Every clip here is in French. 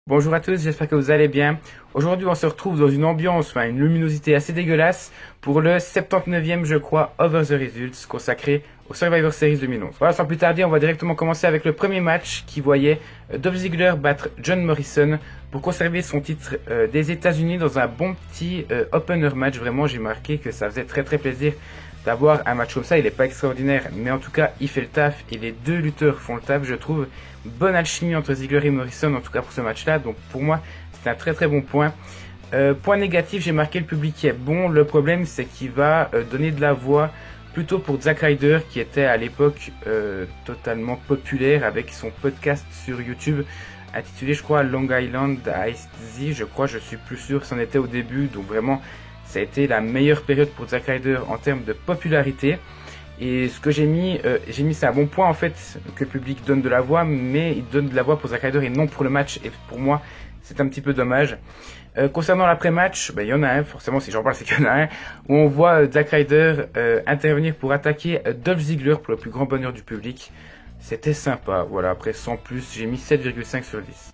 Bonjour à tous, j'espère que vous allez bien. Aujourd'hui, on se retrouve dans une ambiance, une luminosité assez dégueulasse pour le 79e, je crois, Over the Results consacré au Survivor Series 2011. Voilà, sans plus tarder, on va directement commencer avec le premier match qui voyait Dolph Ziggler battre John Morrison pour conserver son titre des États-Unis dans un bon petit opener match. Vraiment, j'ai marqué que ça faisait très plaisir d'avoir un match comme ça. Il n'est pas extraordinaire, mais en tout cas, il fait le taf et les deux lutteurs font le taf, je trouve. Bonne alchimie entre Ziggler et Morrison, en tout cas pour ce match-là. Donc pour moi, c'est un très bon point. Point négatif, j'ai marqué le public qui est bon. Le problème, c'est qu'il va donner de la voix plutôt pour Zack Ryder, qui était à l'époque totalement populaire avec son podcast sur YouTube intitulé, je crois, Long Island Iced, je crois, je suis plus sûr, c'en était au début. Donc vraiment, ça a été la meilleure période pour Zack Ryder en termes de popularité. Et ce que j'ai mis c'est un bon point en fait, que le public donne de la voix, mais il donne de la voix pour Zack Ryder et non pour le match. Et pour moi, c'est un petit peu dommage. Concernant l'après-match, il y en a un, forcément si j'en parle c'est qu'il y en a un, où on voit Zack Ryder intervenir pour attaquer Dolph Ziggler pour le plus grand bonheur du public. C'était sympa, voilà, après sans plus, j'ai mis 7,5 sur 10.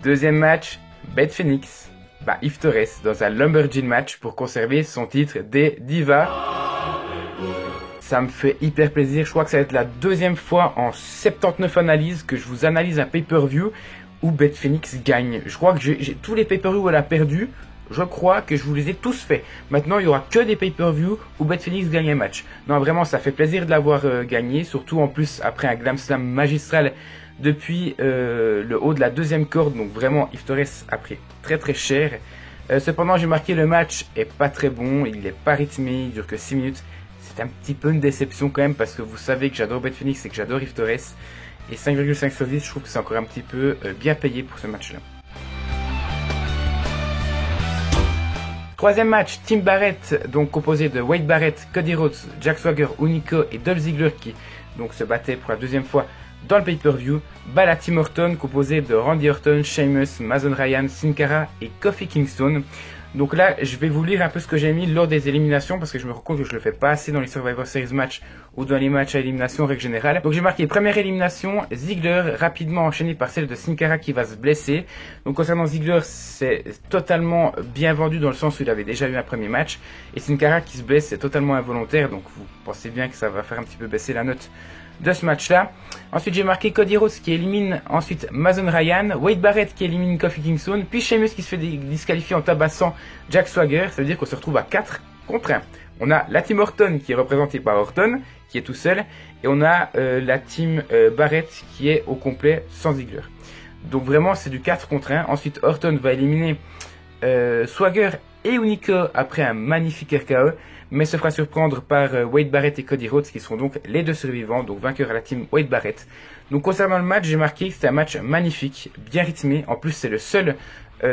Deuxième match, Beth Phoenix Eve Torres dans un Lumberjill match pour conserver son titre des Divas. Ça me fait hyper plaisir, je crois que ça va être la deuxième fois en 79 analyses que je vous analyse un pay-per-view où Beth Phoenix gagne. Je crois que j'ai tous les pay-per-views où elle a perdu, je crois que je vous les ai tous faits. Maintenant il y aura que des pay-per-views où Beth Phoenix gagne un match. Non vraiment ça fait plaisir de l'avoir gagné, surtout en plus après un Glam Slam magistral depuis le haut de la deuxième corde. Donc vraiment Eve Torres a pris très cher. Cependant j'ai marqué le match est pas très bon, il n'est pas rythmé, il dure que 6 minutes. C'est un petit peu une déception quand même parce que vous savez que j'adore Beth Phoenix et que j'adore Eve Torres. Et 5,5 sur 10, je trouve que c'est encore un petit peu bien payé pour ce match-là. Troisième match, Team Barrett, donc composé de Wade Barrett, Cody Rhodes, Jack Swagger, Hunico et Dolph Ziggler qui donc se battaient pour la deuxième fois dans le pay-per-view. La Team Orton composée de Randy Orton, Sheamus, Mason Ryan, Sin Cara et Kofi Kingston. Donc là, je vais vous lire un peu ce que j'ai mis lors des éliminations parce que je me rends compte que je le fais pas assez dans les Survivor Series matchs ou dans les matchs à élimination en règle générale. Donc j'ai marqué première élimination, Ziggler rapidement enchaîné par celle de Sin Cara qui va se blesser. Donc concernant Ziggler, c'est totalement bien vendu dans le sens où il avait déjà eu un premier match. Et Sin Cara qui se blesse, c'est totalement involontaire. Donc vous pensez bien que ça va faire un petit peu baisser la note de ce match-là. Ensuite, j'ai marqué Cody Rhodes qui élimine ensuite Mason Ryan, Wade Barrett qui élimine Kofi Kingston, puis Sheamus qui se fait disqualifier en tabassant Jack Swagger. Ça veut dire qu'on se retrouve à 4 contre 1. On a la team Orton qui est représentée par Orton, qui est tout seul, et on a la team Barrett qui est au complet sans Ziggler. Donc vraiment, c'est du 4 contre 1. Ensuite, Orton va éliminer Swagger et Hunico après un magnifique RKO, mais se fera surprendre par Wade Barrett et Cody Rhodes qui sont donc les deux survivants, donc vainqueurs à la team Wade Barrett. Donc concernant le match, j'ai marqué que c'était un match magnifique, bien rythmé. En plus, c'est le seul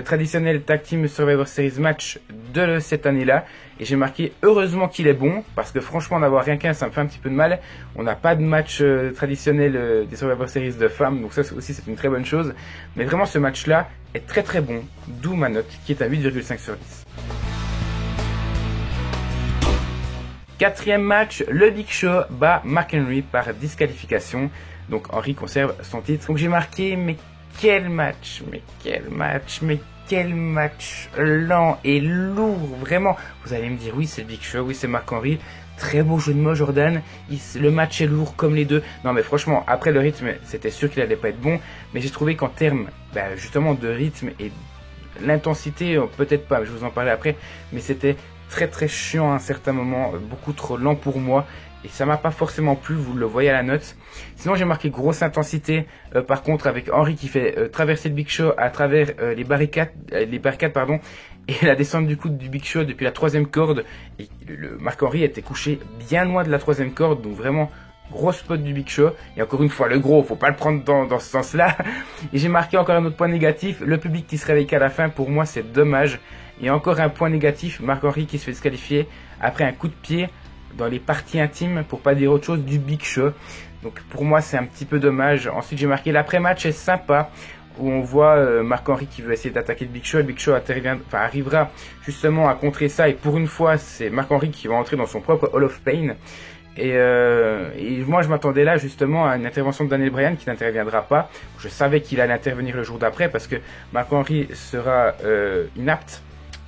traditionnel Tag Team Survivor Series match de cette année-là. Et j'ai marqué heureusement qu'il est bon, parce que franchement d'avoir rien qu'un, ça me fait un petit peu de mal. On n'a pas de match traditionnel des Survivor Series de femmes, donc ça aussi c'est une très bonne chose. Mais vraiment ce match-là est très bon, d'où ma note qui est à 8,5 sur 10. Quatrième match, le Big Show bat Mark Henry par disqualification. Donc Henry conserve son titre. Donc j'ai marqué, mais quel match lent et lourd, vraiment. Vous allez me dire, oui c'est le Big Show, oui c'est Mark Henry. Très beau jeu de mots Jordan, le match est lourd comme les deux. Non mais franchement, après le rythme, c'était sûr qu'il allait pas être bon. Mais j'ai trouvé qu'en termes justement de rythme et l'intensité, peut-être pas, je vous en parlerai après. Mais c'était très chiant à un certain moment, beaucoup trop lent pour moi. Et ça m'a pas forcément plu, vous le voyez à la note. Sinon j'ai marqué grosse intensité, par contre avec Henry qui fait traverser le Big Show à travers les barricades, et la descente du coude du Big Show depuis la troisième corde. Et le Mark Henry était couché bien loin de la troisième corde, donc vraiment gros spot du Big Show. Et encore une fois le gros, faut pas le prendre dans ce sens-là. Et j'ai marqué encore un autre point négatif, le public qui se réveille qu'à la fin, pour moi c'est dommage. Et encore un point négatif, Mark Henry qui se fait disqualifier après un coup de pied dans les parties intimes, pour pas dire autre chose, du Big Show. Donc pour moi c'est un petit peu dommage. Ensuite j'ai marqué l'après-match est sympa, où on voit Mark Henry qui veut essayer d'attaquer le Big Show. Le Big Show arrivera justement à contrer ça, et pour une fois c'est Mark Henry qui va entrer dans son propre Hall of Pain. Et moi je m'attendais là justement à une intervention de Daniel Bryan qui n'interviendra pas. Je savais qu'il allait intervenir le jour d'après parce que Mark Henry sera inapte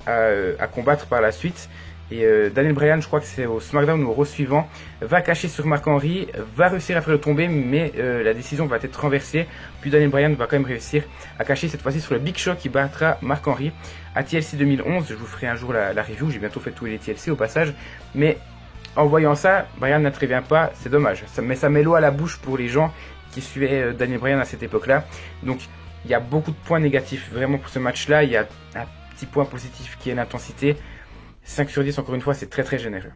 à combattre par la suite. Et Daniel Bryan, je crois que c'est au SmackDown ou au Raw suivant, va cacher sur Mark Henry, va réussir à faire le tomber, mais la décision va être renversée. Puis Daniel Bryan va quand même réussir à cacher cette fois-ci sur le Big Show qui battra Mark Henry à TLC 2011. Je vous ferai un jour la review, j'ai bientôt fait tous les TLC au passage. Mais en voyant ça, Bryan n'intervient pas, c'est dommage. Mais ça met l'eau à la bouche pour les gens qui suivaient Daniel Bryan à cette époque-là. Donc il y a beaucoup de points négatifs vraiment pour ce match-là. Il y a un petit point positif qui est l'intensité. 5 sur 10, encore une fois, c'est très très généreux.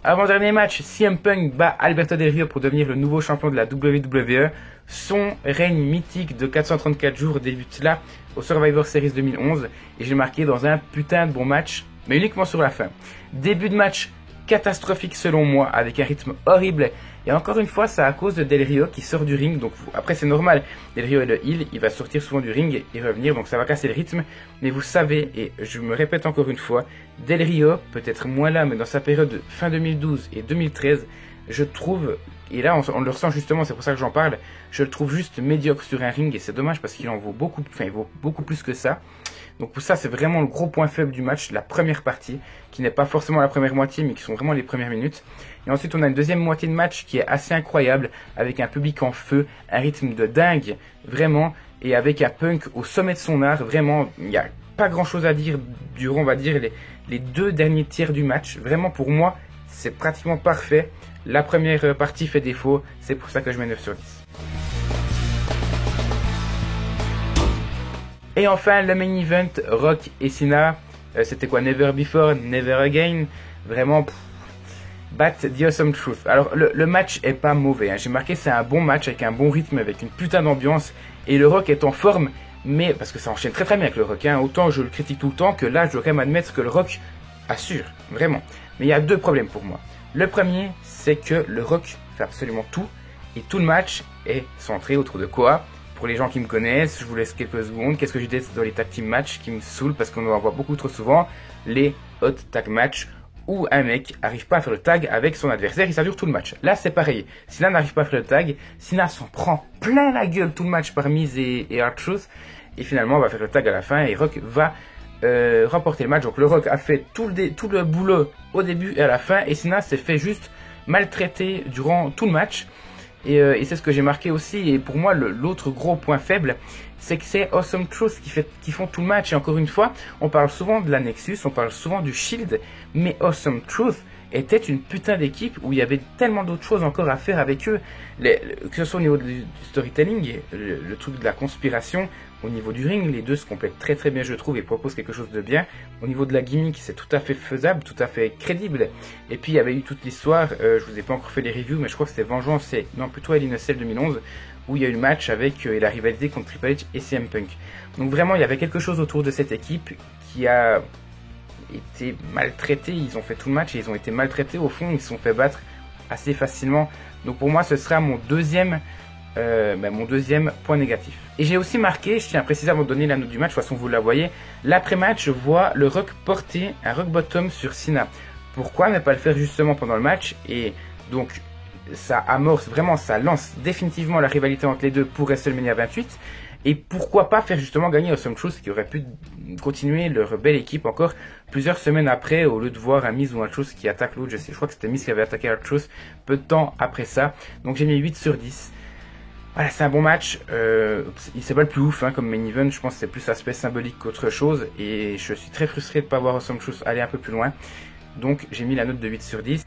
Avant-dernier match, CM Punk bat Alberto Del Rio pour devenir le nouveau champion de la WWE. Son règne mythique de 434 jours débute là, au Survivor Series 2011, et j'ai marqué dans un putain de bon match, mais uniquement sur la fin. Début de match catastrophique selon moi, avec un rythme horrible. Et encore une fois, c'est à cause de Del Rio qui sort du ring. Donc après c'est normal, Del Rio est le heel, il va sortir souvent du ring et revenir, donc ça va casser le rythme. Mais vous savez, et je me répète encore une fois, Del Rio, peut-être moins là, mais dans sa période fin 2012 et 2013, je trouve, et là on le ressent justement, c'est pour ça que j'en parle, je le trouve juste médiocre sur un ring et c'est dommage parce qu'il en vaut beaucoup, enfin il vaut beaucoup plus que ça. Donc pour ça c'est vraiment le gros point faible du match, la première partie, qui n'est pas forcément la première moitié mais qui sont vraiment les premières minutes. Et ensuite on a une deuxième moitié de match qui est assez incroyable, avec un public en feu, un rythme de dingue, vraiment, et avec un Punk au sommet de son art, vraiment, il n'y a pas grand chose à dire durant, on va dire, les deux derniers tiers du match. Vraiment pour moi, c'est pratiquement parfait. La première partie fait défaut, c'est pour ça que je mets 9 sur 10. Et enfin, le main event, Rock et Cena. C'était quoi, Never Before, Never Again. Vraiment, bat the Awesome Truth. Alors, le match est pas mauvais. Hein. J'ai marqué, c'est un bon match avec un bon rythme, avec une putain d'ambiance. Et le Rock est en forme, mais parce que ça enchaîne très très bien avec le Rock. Hein. Autant je le critique tout le temps que là, je dois quand même admettre que le Rock assure, vraiment. Mais il y a deux problèmes pour moi. Le premier, c'est que le Rock fait absolument tout. Et tout le match est centré autour de quoi? Pour les gens qui me connaissent, je vous laisse quelques secondes. Qu'est-ce que je dis dans les tag team match qui me saoulent parce qu'on en voit beaucoup trop souvent? Les hot tag match où un mec arrive pas à faire le tag avec son adversaire et ça dure tout le match. Là c'est pareil. Cena n'arrive pas à faire le tag, Cena s'en prend plein la gueule tout le match par Miz et R-Truth. Et finalement on va faire le tag à la fin et Rock va remporter le match. Donc le Rock a fait tout le boulot au début et à la fin et Cena s'est fait juste maltraiter durant tout le match. Et c'est ce que j'ai marqué aussi. Et pour moi, l'autre gros point faible, c'est que c'est Awesome Truth qui font tout le match. Et encore une fois, on parle souvent de la Nexus, on parle souvent du Shield, mais Awesome Truth était une putain d'équipe où il y avait tellement d'autres choses encore à faire avec eux. Que ce soit au niveau du storytelling, le truc de la conspiration, au niveau du ring, les deux se complètent très très bien je trouve et proposent quelque chose de bien. Au niveau de la gimmick, c'est tout à fait faisable, tout à fait crédible. Et puis il y avait eu toute l'histoire, je vous ai pas encore fait les reviews, mais je crois que c'était Vengeance et non plutôt Hell in a Cell 2011 où il y a eu le match avec la rivalité contre Triple H et CM Punk. Donc vraiment il y avait quelque chose autour de cette équipe qui a été maltraités, ils ont fait tout le match et ils ont été maltraités au fond, ils se sont fait battre assez facilement. Donc pour moi ce sera mon deuxième point négatif. Et j'ai aussi marqué, je tiens à préciser avant de donner la note du match, de toute façon vous la voyez, l'après-match je vois le Rock porter un Rock Bottom sur Cena. Pourquoi ne pas le faire justement pendant le match? Et donc ça amorce vraiment, ça lance définitivement la rivalité entre les deux pour WrestleMania 28. Et pourquoi pas faire justement gagner Awesome Truth qui aurait pu continuer leur belle équipe encore plusieurs semaines après au lieu de voir un Miz ou un Truth qui attaque l'autre. Je crois que c'était Miz qui avait attaqué un Truth peu de temps après ça. Donc j'ai mis 8 sur 10. Voilà, c'est un bon match. C'est pas le plus ouf hein, comme main event. Je pense que c'est plus aspect symbolique qu'autre chose. Et je suis très frustré de ne pas voir Awesome Truth aller un peu plus loin. Donc j'ai mis la note de 8 sur 10.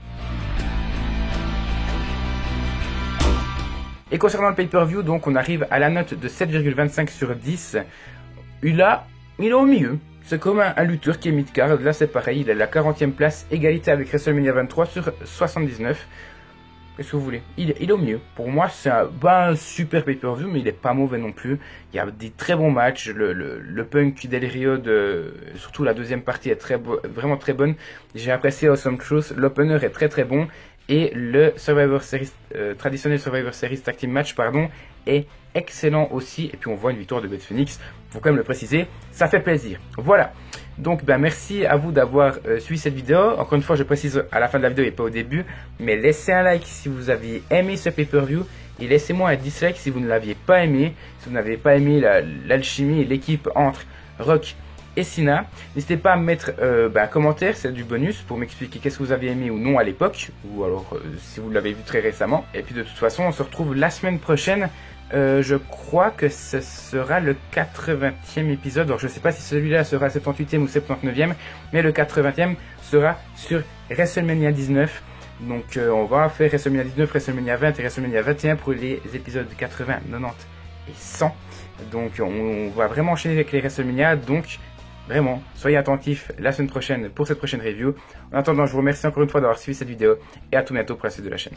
Et concernant le pay-per-view, donc on arrive à la note de 7,25 sur 10. Il est au milieu. C'est comme un lutteur qui est mid-card. Là c'est pareil, il est à la 40e place, égalité avec WrestleMania 23 sur 79. Qu'est-ce que vous voulez? Il est au milieu. Pour moi, c'est un super pay-per-view, mais il est pas mauvais non plus. Il y a des très bons matchs. Le Punk Del Rio, surtout la deuxième partie, est vraiment très bonne. J'ai apprécié Awesome Truth. L'opener est très très bon. Et le Survivor Series, traditionnel Survivor Series Tag Team Match, est excellent aussi. Et puis on voit une victoire de Beth Phoenix. Faut quand même le préciser. Ça fait plaisir. Voilà. Donc merci à vous d'avoir suivi cette vidéo. Encore une fois, je précise à la fin de la vidéo et pas au début, mais laissez un like si vous aviez aimé ce pay-per-view et laissez-moi un dislike si vous ne l'aviez pas aimé, si vous n'avez pas aimé l'alchimie et l'équipe entre Rock et Cena. N'hésitez pas à me mettre un commentaire, c'est du bonus, pour m'expliquer qu'est-ce que vous avez aimé ou non à l'époque, ou alors si vous l'avez vu très récemment. Et puis de toute façon, on se retrouve la semaine prochaine. Je crois que ce sera le 80e épisode. Alors je ne sais pas si celui-là sera 78e ou 79e, mais le 80e sera sur WrestleMania 19. Donc on va faire WrestleMania 19, WrestleMania 20 et WrestleMania 21 pour les épisodes 80, 90 et 100. Donc on va vraiment enchaîner avec les WrestleMania. Donc vraiment, soyez attentifs la semaine prochaine pour cette prochaine review. En attendant, je vous remercie encore une fois d'avoir suivi cette vidéo et à tout bientôt pour la suite de la chaîne.